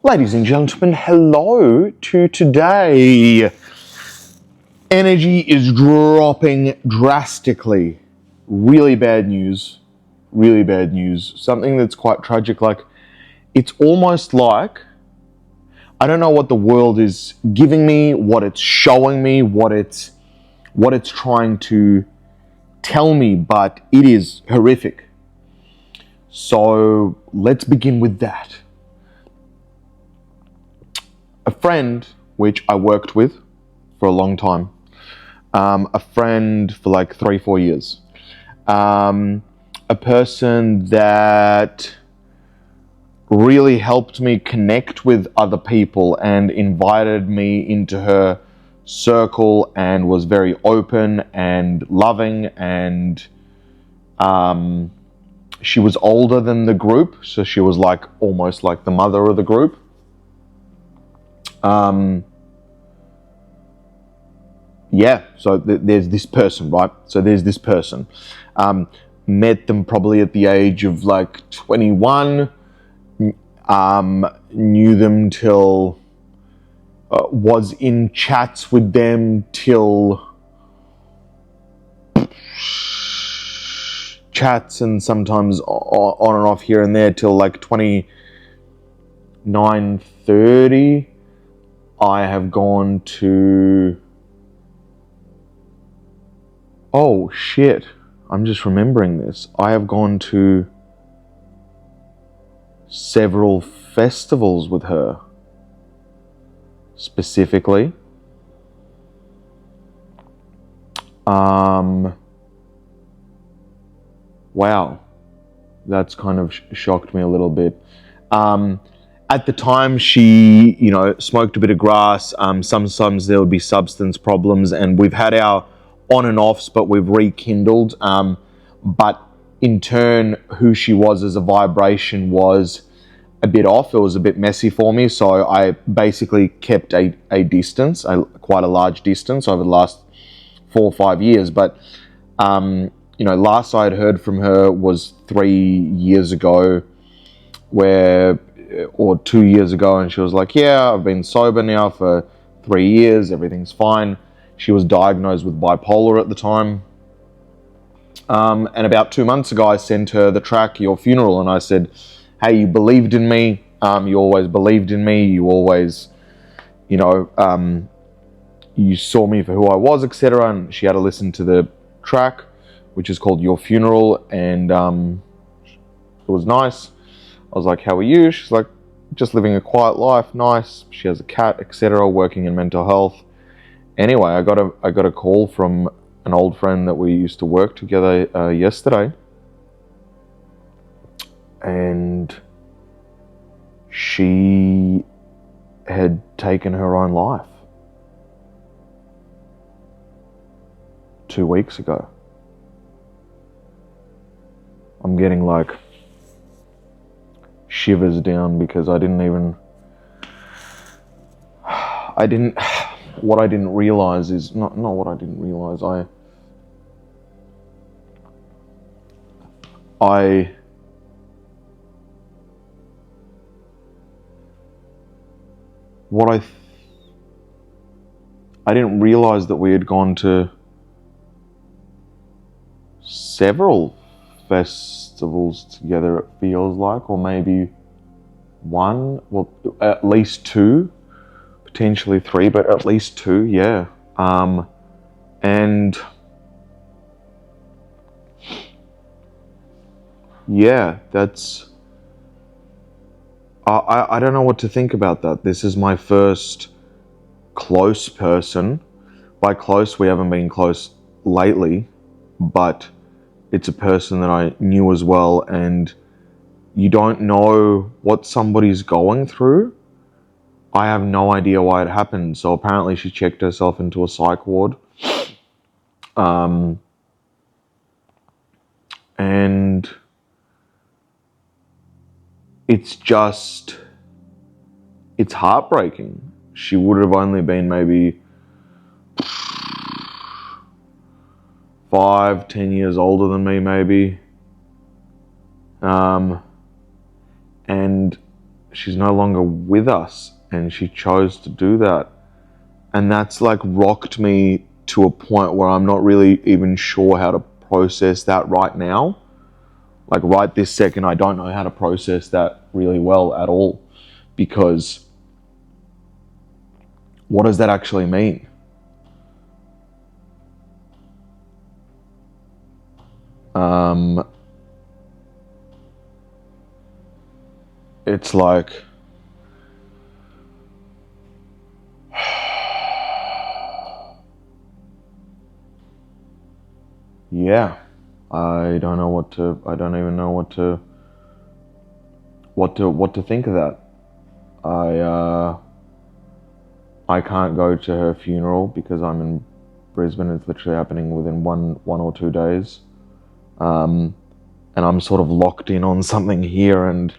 Ladies and gentlemen, hello to today. Energy is dropping drastically. Really bad news. Really bad news. Something that's quite tragic. It's almost like I don't know what the world is giving me, what it's showing me, what it's trying to tell me, but it is horrific. So let's begin with that. A friend which I worked with for a long time, a friend for like 3-4 years, a person that really helped me connect with other people and invited me into her circle and was very open and loving, and she was older than the group, so she was like almost like the mother of the group. So there's this person, right? So there's this person. Met them probably at the age of like 21. Knew them till... was in chats with them till... chats and sometimes on and off here and there till like 29, 30. I have gone to... Oh, shit. I'm just remembering this. I have gone to several festivals with her. Specifically. Wow. That's kind of shocked me a little bit. At the time, she, smoked a bit of grass. Sometimes there would be substance problems, and we've had our on and offs, but we've rekindled. But in turn, who she was as a vibration was a bit off. It was a bit messy for me, so I basically kept a distance, quite a large distance over the last 4 or 5 years. But last I had heard from her was 3 years ago, or 2 years ago, and she was like, yeah, I've been sober now for 3 years, everything's fine. She was diagnosed with bipolar at the time. And about 2 months ago, I sent her the track, Your Funeral, and I said, hey, you believed in me, you always believed in me, you always, you saw me for who I was, etc. And she had to listen to the track, which is called Your Funeral, and it was nice. I was like, how are you? She's like, just living a quiet life, nice. She has a cat, etc., working in mental health. Anyway, I got a call from an old friend that we used to work together yesterday, and she had taken her own life 2 weeks ago. I'm getting like shivers down because what I didn't realize is not what I didn't realize. I didn't realize that we had gone to several festivals together, it feels like, or maybe one, well, at least 2, potentially 3, but at least 2, yeah. And yeah, that's... I don't know what to think about that. This is my first close person. By close, we haven't been close lately, but it's a person that I knew as well, and you don't know what somebody's going through. I have no idea why it happened. So apparently she checked herself into a psych ward. And it's heartbreaking. She would have only been maybe 5-10 years older than me, maybe. And she's no longer with us, and she chose to do that. And that's like rocked me to a point where I'm not really even sure how to process that right now. Like right this second, I don't know how to process that really well at all, because what does that actually mean? It's like, yeah, I don't even know what to think of that. I can't go to her funeral because I'm in Brisbane. It's literally happening within one or 2 days. And I'm sort of locked in on something here, and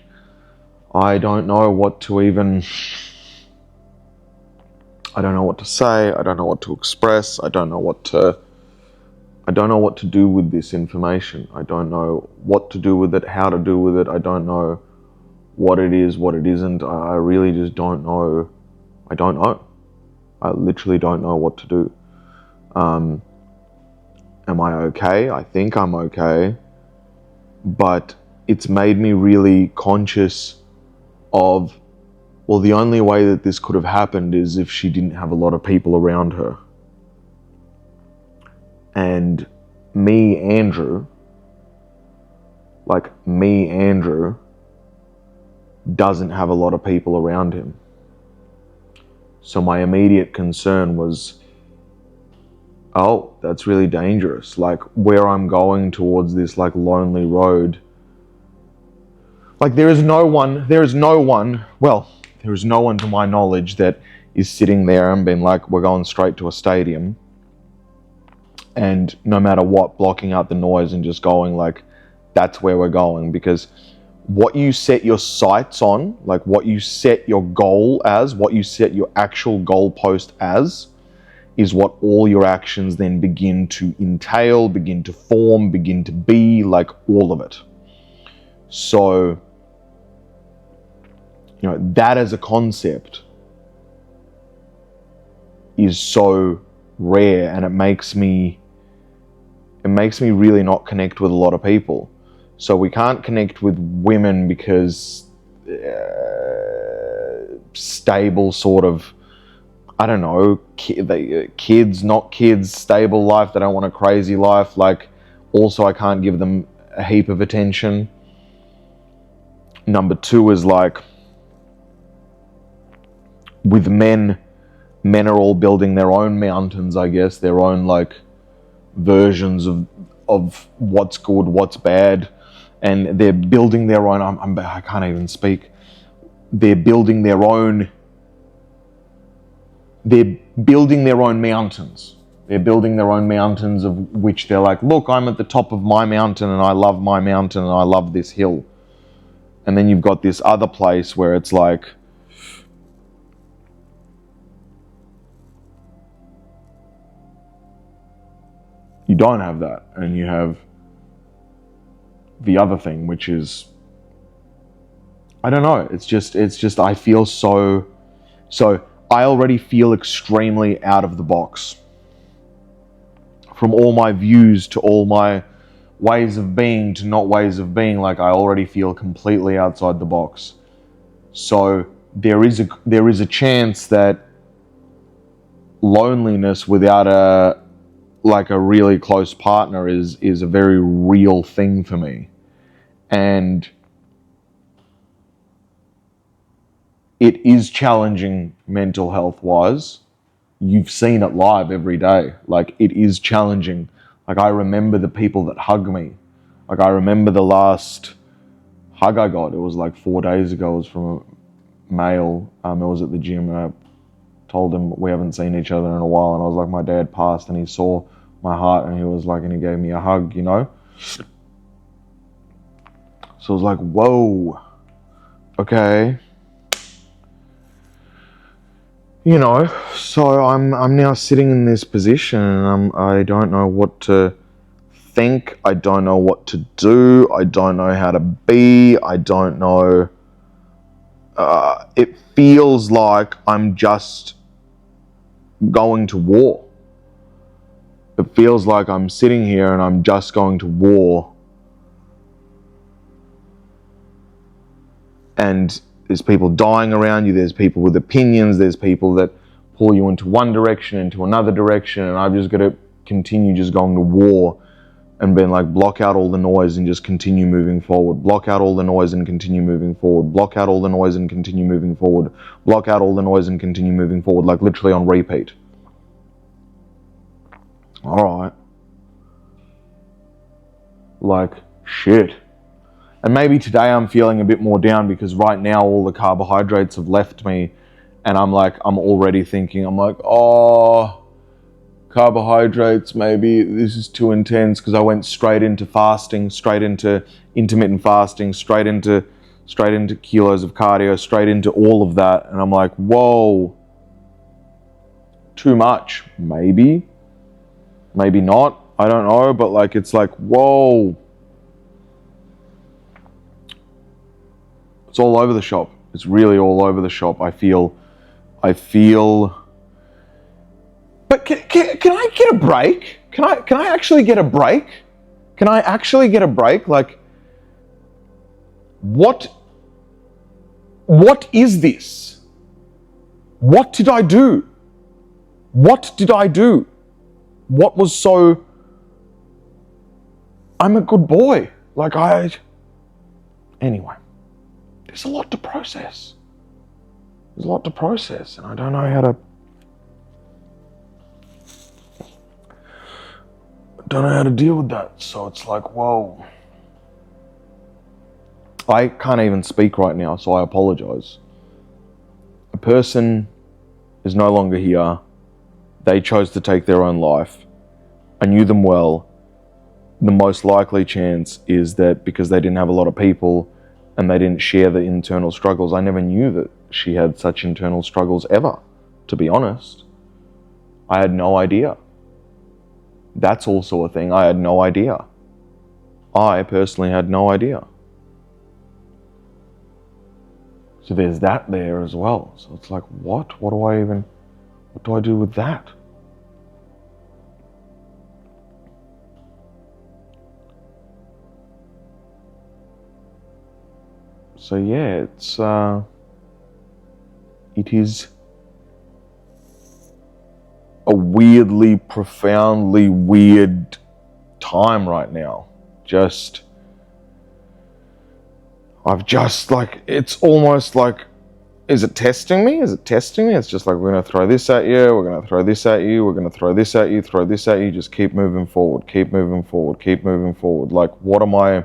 I don't know what to say. I don't know what to express. I don't know what to do with this information. I don't know what to do with it, how to do with it. I don't know what it is, what it isn't. I really just don't know. I don't know. I literally don't know what to do. Am I okay? I think I'm okay. But it's made me really conscious of, well, the only way that this could have happened is if she didn't have a lot of people around her. And Andrew, doesn't have a lot of people around him. So my immediate concern was, oh, that's really dangerous. Like where I'm going towards this like lonely road. Like there is no one to my knowledge that is sitting there and been like, we're going straight to a stadium. And no matter what, blocking out the noise and just going like, that's where we're going. Because what you set your sights on, like what you set your goal as, what you set your actual goalpost as, is what all your actions then begin to entail, begin to form, begin to be, like all of it. So, you know, that as a concept is so rare, and it makes me really not connect with a lot of people. So we can't connect with women because stable sort of, I don't know, kids, not kids, stable life. They don't want a crazy life. Like, also I can't give them a heap of attention. Number two is like, with men are all building their own mountains, I guess, their own like versions of what's good, what's bad, and they're building their own. I can't even speak. They're building their own. They're building their own mountains. They're building their own mountains of which they're like, look, I'm at the top of my mountain and I love my mountain and I love this hill. And then you've got this other place where it's like, you don't have that, and you have the other thing, which is, I don't know, it's just I feel so I already feel extremely out of the box. From all my views to all my ways of being to not ways of being, like I already feel completely outside the box. So there is a chance that loneliness without a really close partner is a very real thing for me. And it is challenging mental health wise. You've seen it live every day. Like, it is challenging. Like, I remember the people that hug me. Like, I remember the last hug I got. It was like 4 days ago. It was from a male. I was at the gym and I told him we haven't seen each other in a while. And I was like, my dad passed, and he saw my heart, and he was like, and he gave me a hug, you know? So I was like, whoa, okay. You know, so I'm now sitting in this position, and I don't know what to think. I don't know what to do. I don't know how to be. I don't know. it feels like I'm just going to war. It feels like I'm sitting here and I'm just going to war. And there's people dying around you, there's people with opinions, there's people that pull you into one direction, into another direction, and I've just got to continue just going to war and being like, block out all the noise and just continue moving forward. Block out all the noise and continue moving forward. Block out all the noise and continue moving forward. Block out all the noise and continue moving forward, like literally on repeat. Alright. Like, shit. And maybe today I'm feeling a bit more down because right now all the carbohydrates have left me and I'm already thinking, oh, carbohydrates, maybe this is too intense because I went straight into fasting, straight into intermittent fasting, straight into kilos of cardio, straight into all of that. And I'm like, whoa, too much. Maybe not. I don't know, but like, it's like, whoa. It's all over the shop. It's really all over the shop. I feel. But can I get a break? Can I actually get a break? Can I actually get a break? Like, what is this? What did I do? What did I do? What was so... I'm a good boy. Anyway. There's a lot to process. And I don't know how to deal with that. So it's like, whoa. I can't even speak right now, so I apologize. A person is no longer here. They chose to take their own life. I knew them well. The most likely chance is that because they didn't have a lot of people and they didn't share the internal struggles. I never knew that she had such internal struggles ever, to be honest. I had no idea. That's also a thing. I had no idea. I personally had no idea. So there's that there as well. So it's like, what? What do I do with that? So yeah, it is a weirdly, profoundly weird time right now. It's almost like, is it testing me? It's just like, we're going to throw this at you, we're going to throw this at you, we're going to throw this at you, throw this at you, just keep moving forward. Like, what am I...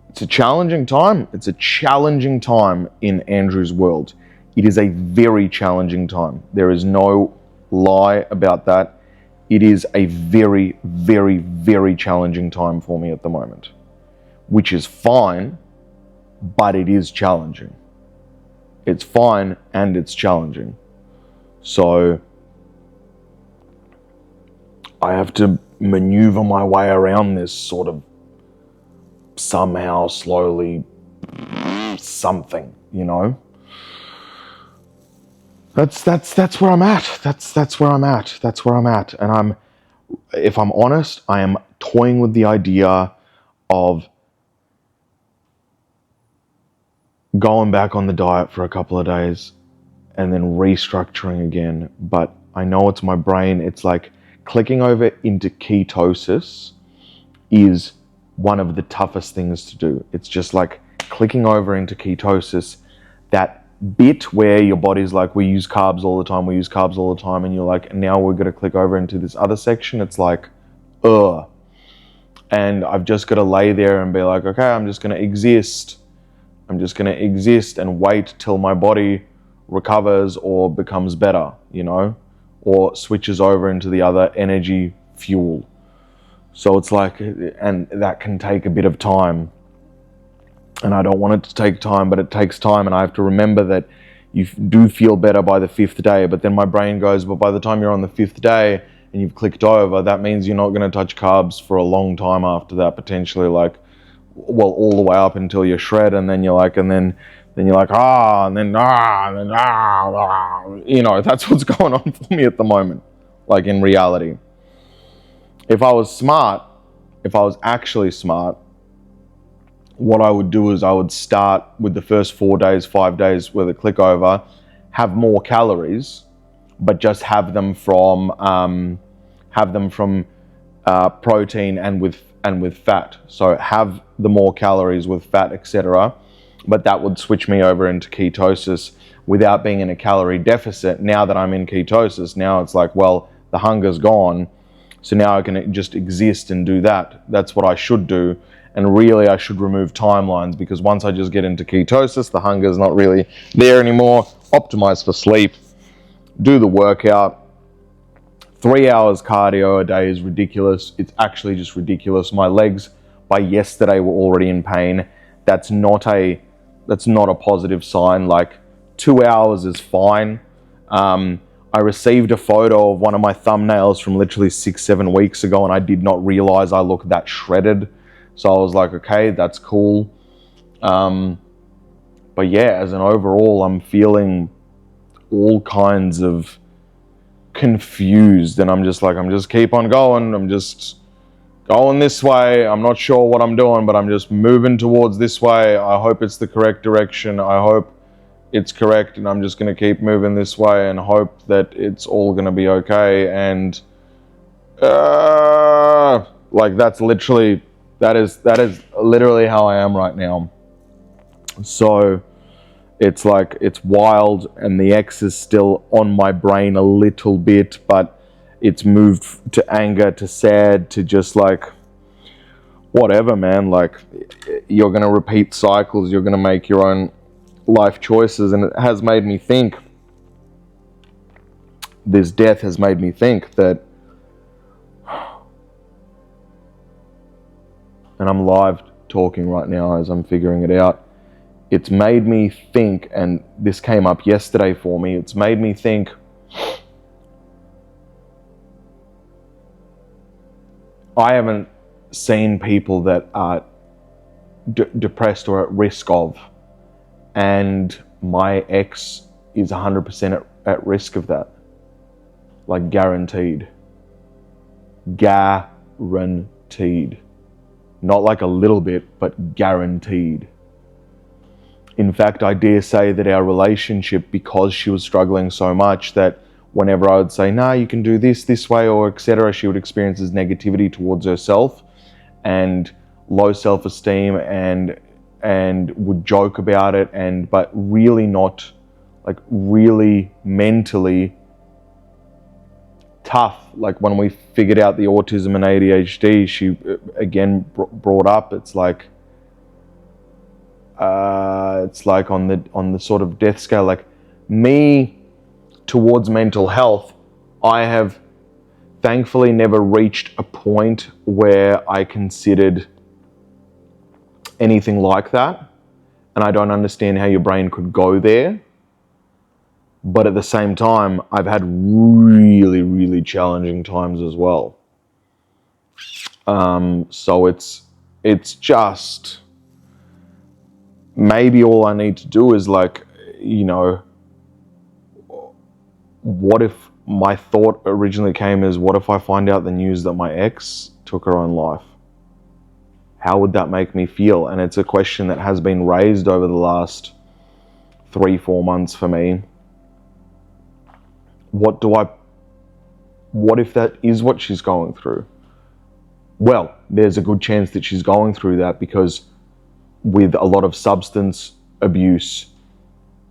It's a challenging time. It's a challenging time in Andrew's world. It is a very challenging time. There is no lie about that. It is a very, very, very challenging time for me at the moment, which is fine, but it is challenging. It's fine and it's challenging. So I have to maneuver my way around this sort of somehow, slowly, something, you know? That's where I'm at. That's where I'm at. And if I'm honest, I am toying with the idea of going back on the diet for a couple of days and then restructuring again. But I know it's my brain. It's like clicking over into ketosis is one of the toughest things to do. It's just like clicking over into ketosis, that bit where your body's like, we use carbs all the time, and you're like, now we're going to click over into this other section. It's like, ugh. And I've just got to lay there and be like, okay, I'm just going to exist and wait till my body recovers or becomes better, you know, or switches over into the other energy fuel. So it's like, and that can take a bit of time. And I don't want it to take time, but it takes time. And I have to remember that you do feel better by the 5th day. But then my brain goes, but by the time you're on the 5th day and you've clicked over, that means you're not going to touch carbs for a long time after that, potentially. Like, well, all the way up until you shred, and then you're like, and then you're like, you know, that's what's going on for me at the moment. Like, in reality, if I was smart, if I was actually smart, what I would do is I would start with the first 4 days, 5 days with a click over, have more calories, but just have them from protein and with fat. So have the more calories with fat, etc. But that would switch me over into ketosis without being in a calorie deficit. Now that I'm in ketosis, now it's like, well, the hunger's gone, so now I can just exist and do that. That's what I should do. And really, I should remove timelines, because once I just get into ketosis, the hunger is not really there anymore. Optimize for sleep, do the workout. 3 hours cardio a day is ridiculous. It's actually just ridiculous. My legs by yesterday were already in pain. That's not a positive sign. Like, 2 hours is fine. I received a photo of one of my thumbnails from literally 6-7 weeks ago, and I did not realize I looked that shredded. So I was like, okay, that's cool. But yeah, as an overall, I'm feeling all kinds of confused, and I'm just keep on going. I'm just going this way. I'm not sure what I'm doing, but I'm just moving towards this way. I hope it's the correct direction. I hope it's correct, and I'm just going to keep moving this way and hope that it's all going to be okay. And like, that is literally how I am right now. So it's like, it's wild, and the X is still on my brain a little bit, but it's moved to anger, to sad, to just like, whatever, man. Like, you're going to repeat cycles, you're going to make your own life choices. And it has made me think, this death has made me think that, and I'm live talking right now as I'm figuring it out, it's made me think, and this came up yesterday for me, it's made me think, I haven't seen people that are depressed or at risk of, and my ex is 100% at risk of that. Like, guaranteed. Guaranteed. Not like a little bit, but guaranteed. In fact, I dare say that our relationship, because she was struggling so much, that whenever I would say, nah, you can do this way, or etc., she would experience as negativity towards herself and low self-esteem, and would joke about it, but really not, like, really mentally tough. Like, when we figured out the autism and ADHD, she again brought up, it's like on the sort of death scale, like, me towards mental health, I have thankfully never reached a point where I considered anything like that, and I don't understand how your brain could go there. But at the same time, I've had really, really challenging times as well. So it's just, maybe all I need to do is, like, you know, what if my thought originally came as, what if I find out the news that my ex took her own life? How would that make me feel? And it's a question that has been raised over the last 3-4 months for me. What if that is what she's going through? Well, there's a good chance that she's going through that, because with a lot of substance abuse,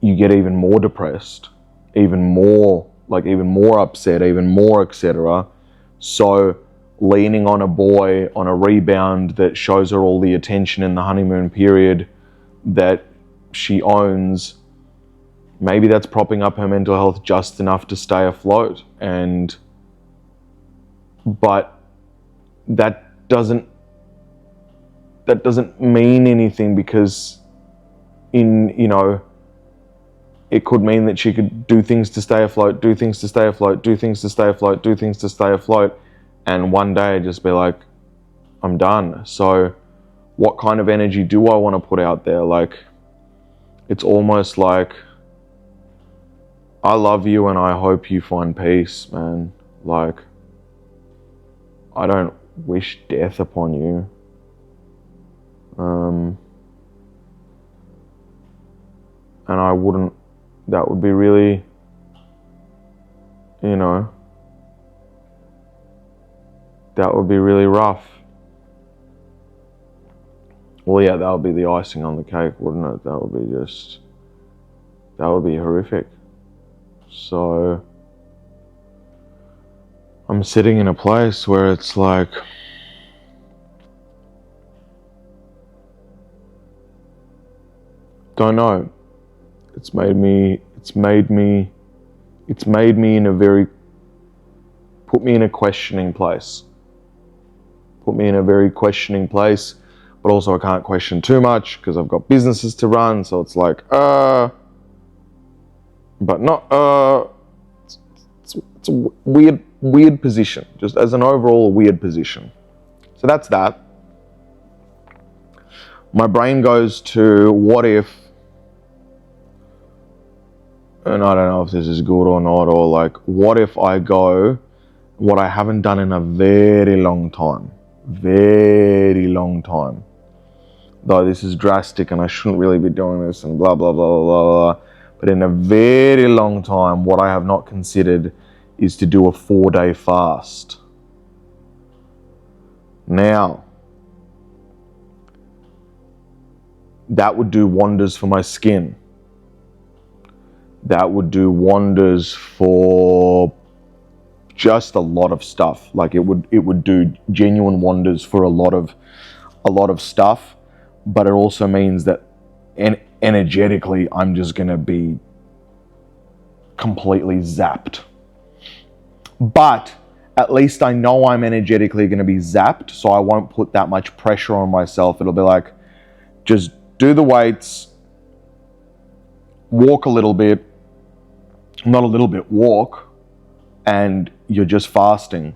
you get even more depressed, even more upset, even more, etc. So leaning on a boy, on a rebound that shows her all the attention in the honeymoon period that she owns, maybe that's propping up her mental health just enough to stay afloat. But that doesn't mean anything, because it could mean that she could do things to stay afloat, and one day just be like, I'm done. So what kind of energy do I want to put out there? Like, it's almost like, I love you and I hope you find peace, man. Like, I don't wish death upon you. And I wouldn't, that would be really, you know, that would be really rough. Well, yeah, that would be the icing on the cake, wouldn't it? That would be just, that would be horrific. So, I'm sitting in a place where it's like, don't know. It's made me in a very, put me in a questioning place. Put me in a very questioning place, but also I can't question too much because I've got businesses to run, so it's like, but not, it's a weird position, just as an overall weird position. So that's that. My brain goes to, what if, and I don't know if this is good or not, or like, what if I go what I haven't done in a very long time, though this is drastic and I shouldn't really be doing this and blah, blah, blah, blah, blah, but in a very long time, what I have not considered is to do a 4-day fast. Now, that would do wonders for my skin. That would do wonders for just a lot of stuff. Like it would do genuine wonders for a lot of stuff, but it also means that energetically I'm just gonna be completely zapped. But at least I know I'm energetically gonna be zapped, so I won't put that much pressure on myself. It'll be like, just do the weights, walk a little bit, not a little bit, walk, and you're just fasting.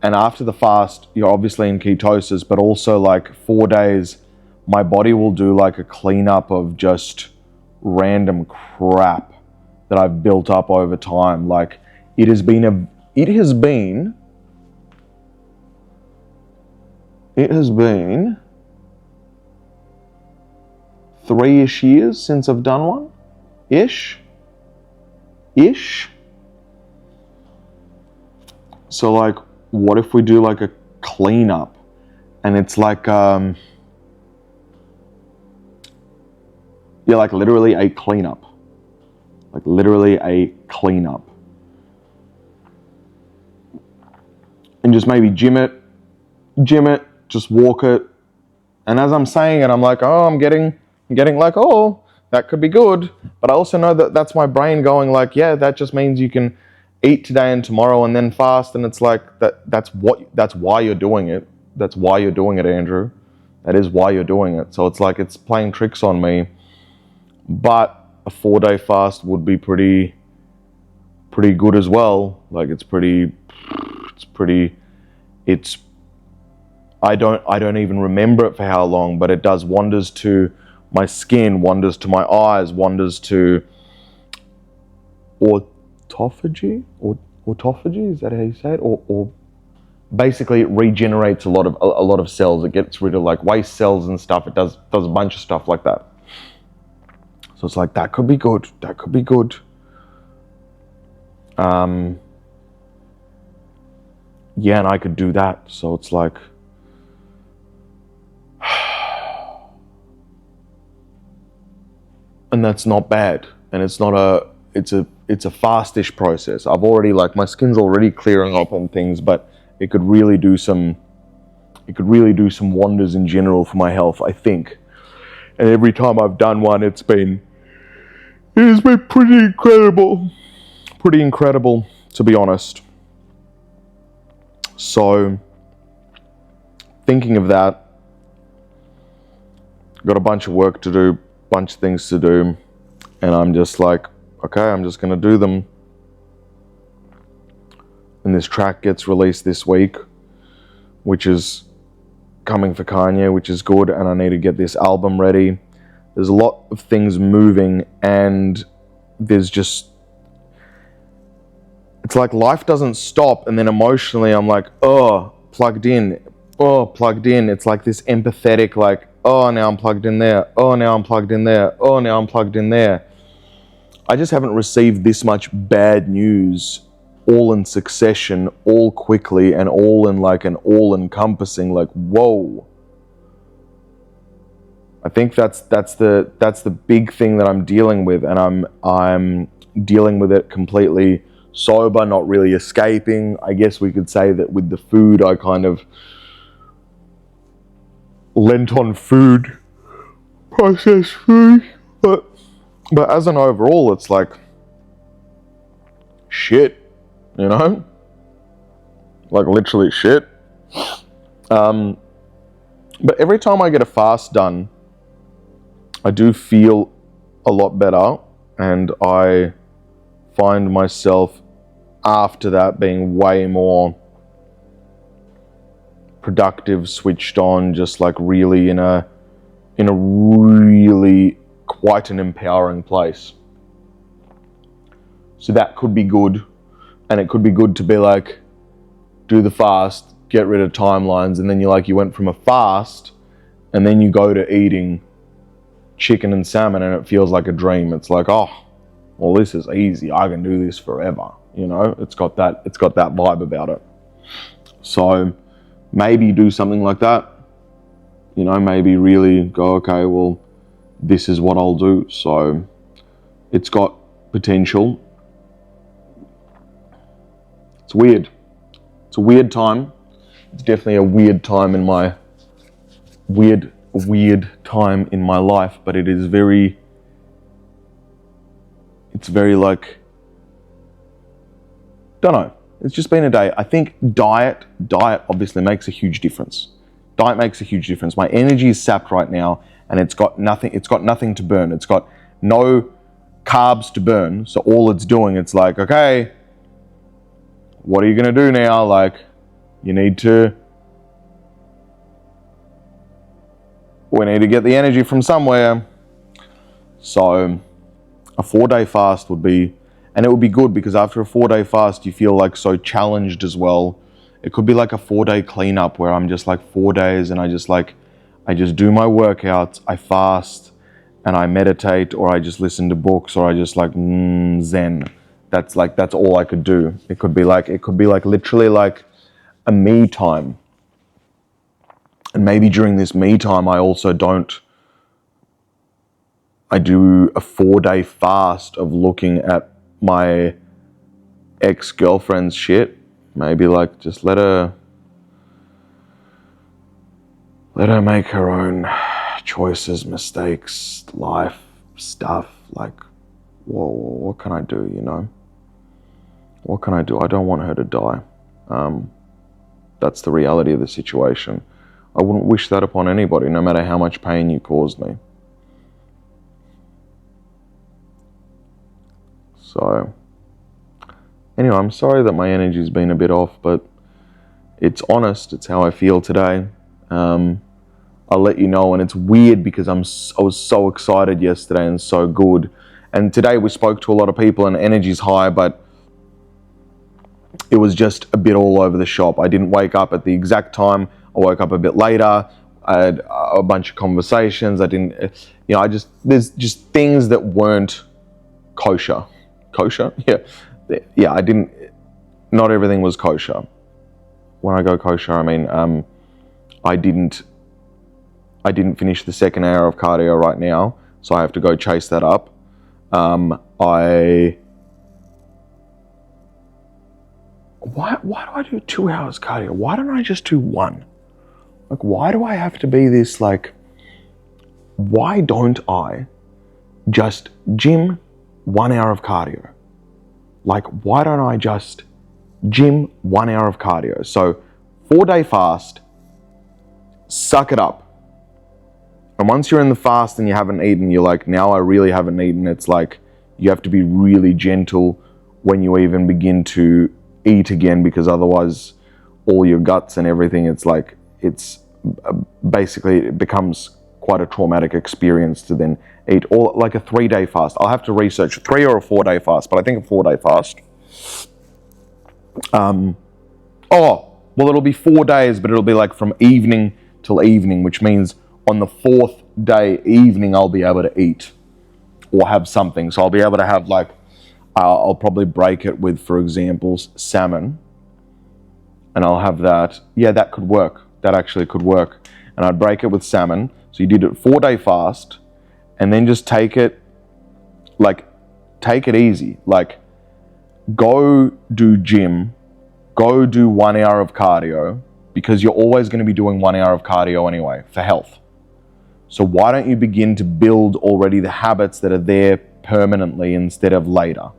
And after the fast, you're obviously in ketosis, but also like 4 days, my body will do like a cleanup of just random crap that I've built up over time. Like it has been 3-ish years since I've done one. Ish. So like, what if we do like a cleanup? And it's like, like literally a cleanup. And just maybe gym it, just walk it. And as I'm saying it, I'm like, oh, I'm getting like, oh, that could be good. But I also know that that's my brain going like, yeah, that just means you can eat today and tomorrow and then fast. And it's like, that's why you're doing it. That's why you're doing it, Andrew. That is why you're doing it. So it's like, it's playing tricks on me. But a 4-day fast would be pretty good as well. Like I don't even remember it for how long, but it does wonders to my skin, wonders to my eyes, wonders to autophagy, is that how you say it? Or basically it regenerates a lot of cells. It gets rid of like waste cells and stuff. It does a bunch of stuff like that. So it's like, that could be good. Yeah, and I could do that. So it's like, and that's not bad. And it's a fastish process. I've already, like, my skin's already clearing up on things, but it could really do some wonders in general for my health, I think. And every time I've done one, it has been pretty incredible, to be honest. So, thinking of that, got a bunch of work to do, bunch of things to do, and I'm just like, okay, I'm just gonna do them. And this track gets released this week, which is coming for Kanye, which is good, and I need to get this album ready. There's a lot of things moving, and there's just, it's like life doesn't stop, and then emotionally I'm like, oh, plugged in. It's like this empathetic, like, oh, now I'm plugged in there. Oh, now I'm plugged in there. Oh, now I'm plugged in there. I just haven't received this much bad news all in succession, all quickly, and all in like an all-encompassing, like, whoa. I think that's the big thing that I'm dealing with, and I'm dealing with it completely sober, not really escaping. I guess we could say that with the food, I kind of lent on food, processed food, but as an overall, it's like shit, you know, like literally shit. But every time I get a fast done, I do feel a lot better, and I find myself after that being way more productive, switched on, just like really in a really quite an empowering place. So that could be good, and it could be good to be like, do the fast, get rid of timelines, and then you went from a fast and then you go to eating chicken and salmon, and it feels like a dream. It's like, oh, well, this is easy, I can do this forever, you know. It's got that vibe about it. So maybe do something like that, you know, maybe really go, okay, well, this is what I'll do. So it's got potential. It's weird. It's a weird time. It's definitely a weird time in my weird time in my life, but it is very, it's very like, don't know. It's just been a day. I think diet obviously makes a huge difference. Diet makes a huge difference. My energy is sapped right now, and it's got nothing to burn. It's got no carbs to burn. So all it's doing, it's like, okay, what are you going to do now? Like, we need to get the energy from somewhere. So a 4-day fast would be, and it would be good, because after a 4-day fast, you feel like so challenged as well. It could be like a 4-day cleanup where I'm just like 4 days and I just do my workouts, I fast, and I meditate, or I just listen to books, or I just like zen. That's all I could do. It could be like literally like a me time. And maybe during this me time, I do a 4-day fast of looking at my ex-girlfriend's shit. Maybe like just let her make her own choices, mistakes, life, stuff. Like, whoa, what can I do, you know? What can I do? I don't want her to die. That's the reality of the situation. I wouldn't wish that upon anybody, no matter how much pain you caused me. So, anyway, I'm sorry that my energy's been a bit off, but it's honest. It's how I feel today. I'll let you know, and it's weird because I was so excited yesterday and so good. And today we spoke to a lot of people and energy's high, but it was just a bit all over the shop. I didn't wake up at the exact time. I woke up a bit later. I had a bunch of conversations. There's just things that weren't kosher. Kosher? Yeah, not everything was kosher. When I go kosher, I mean, I didn't finish the second hour of cardio right now, so I have to go chase that up. Why do I do 2 hours cardio? Why don't I just do 1? Like, why do I have to be this, like, why don't I just gym 1 hour of cardio? Like, why don't I just gym 1 hour of cardio? So 4-day fast, suck it up. And once you're in the fast and you haven't eaten, you're like, now I really haven't eaten. It's like, you have to be really gentle when you even begin to eat again, because otherwise all your guts and everything, it's like, it's basically it becomes quite a traumatic experience to then eat, or like a 3-day fast. I'll have to research a 3 or a 4-day fast, but I think a 4-day fast. Well, it'll be 4 days, but it'll be like from evening till evening, which means on the 4th day evening, I'll be able to eat or have something. So I'll be able to have like, I'll probably break it with, for example, salmon, and I'll have that. Yeah, that could work. That actually could work. And I'd break it with salmon. So you did a 4-day fast, and then just take it easy. Like, go do gym, go do 1 hour of cardio, because you're always going to be doing 1 hour of cardio anyway for health. So why don't you begin to build already the habits that are there permanently instead of later?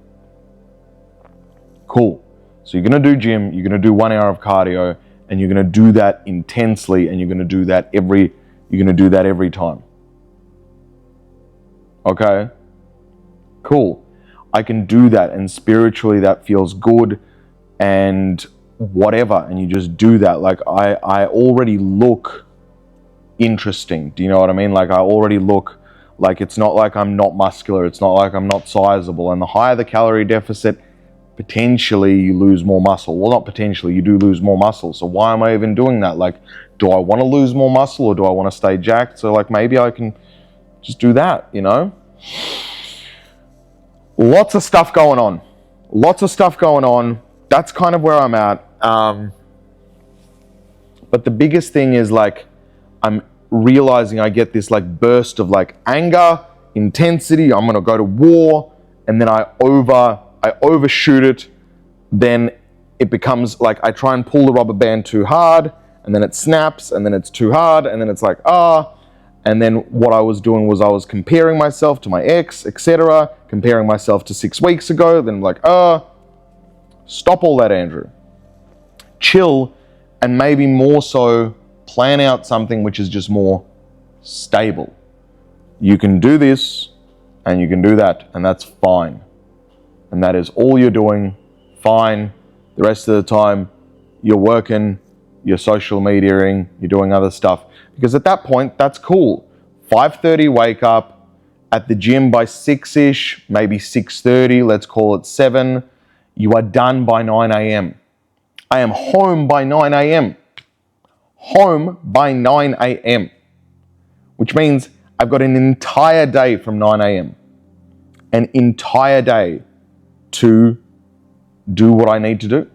Cool. So you're going to do gym, you're going to do 1 hour of cardio, and you're going to do that intensely, and you're going to do that every time. Okay? Cool. I can do that, and spiritually that feels good and whatever, and you just do that. Like, I already look interesting. Do you know what I mean? Like, I already look like, it's not like I'm not muscular, it's not like I'm not sizable. And the higher the calorie deficit, potentially you lose more muscle. Well, not potentially, you do lose more muscle. So why am I even doing that? Like, do I want to lose more muscle, or do I want to stay jacked? So like, maybe I can just do that, you know? Lots of stuff going on. That's kind of where I'm at. But the biggest thing is, like, I'm realizing I get this like burst of like anger, intensity, I'm gonna go to war, and then I overshoot it. Then it becomes like I try and pull the rubber band too hard, and then it snaps, and then it's too hard, and then it's like, and then what I was doing was I was comparing myself to my ex, etc., comparing myself to 6 weeks ago. Then I'm like, stop all that, Andrew. Chill, and maybe more so plan out something which is just more stable. You can do this, and you can do that, and that's fine. And that is all you're doing, fine. The rest of the time, you're working, you're social mediaing, you're doing other stuff. Because at that point, that's cool. 5:30 wake up, at the gym by 6-ish, maybe 6:30, let's call it 7. You are done by 9 a.m. I am home by 9 a.m. Home by 9 a.m. Which means I've got an entire day from 9 a.m. An entire day to do what I need to do.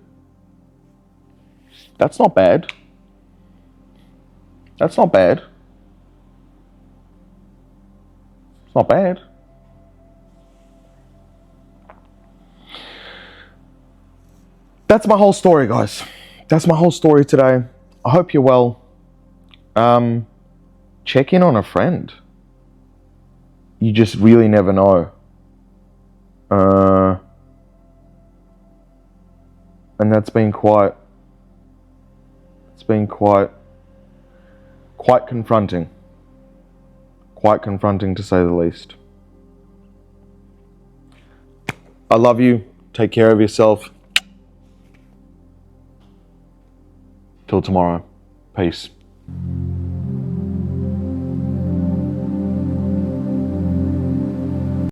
That's not bad. That's not bad. It's not bad. That's my whole story, guys. That's my whole story today. I hope you're well. Check in on a friend. You just really never know. And that's been quite confronting. Quite confronting, to say the least. I love you. Take care of yourself. Till tomorrow. Peace.